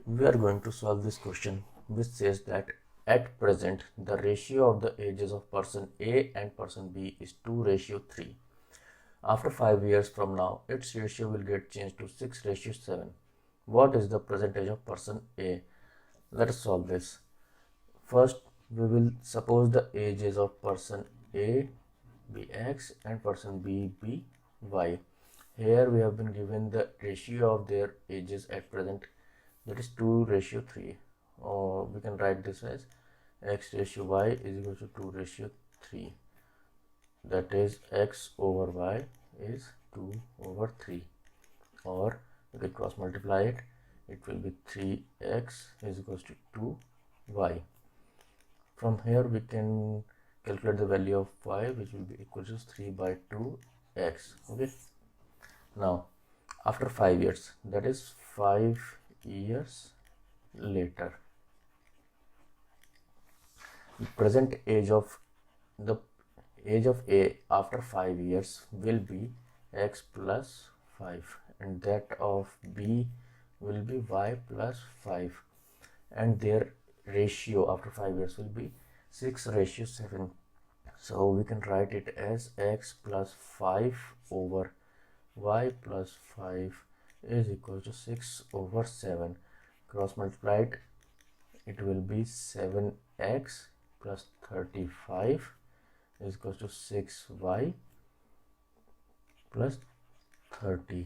We are going to solve this question which says that at present the ratio of the ages of person A and person B is 2:3. After 5 years from now, its ratio will get changed to 6:7. What is the present age of person A? Let us solve this. First, we will suppose the ages of person A be X and person B be Y. Here we have been given the ratio of their ages at present, that is 2:3, or we can write this as x ratio y is equal to 2:3, that is x over y is 2/3, or we can cross multiply it, it will be 3x is equals to 2y. From here we can calculate the value of y, which will be equal to 3/2x. Okay, now after 5 years, that is 5 years later, the present age of A after 5 years will be x plus 5, and that of B will be y plus 5, and their ratio after 5 years will be 6:7. So we can write it as x plus 5 over y plus 5 is equal to 6/7. Cross multiplied, it will be 7x plus 35 is equal to 6y plus 30.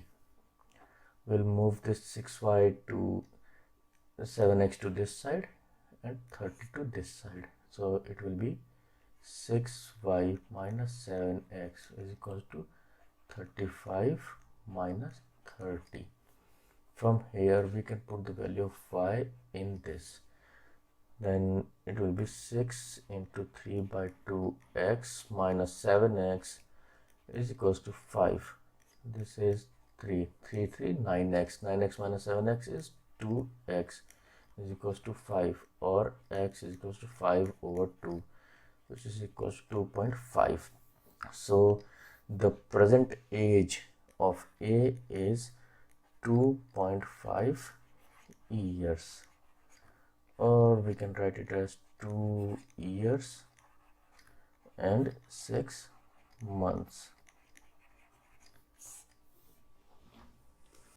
We'll move this 6y to 7x to this side and 30 to this side. So it will be 6y minus 7x is equal to 35 minus 30. From here we can put the value of y in this. Then it will be 6 into 3/2x minus 7x is equals to 5. This is 3. 9x. 9x minus 7x is 2x is equals to 5, or x is equals to 5/2, which is equals to 2.5. So the present age of A is 2.5 years, or we can write it as 2 years and 6 months.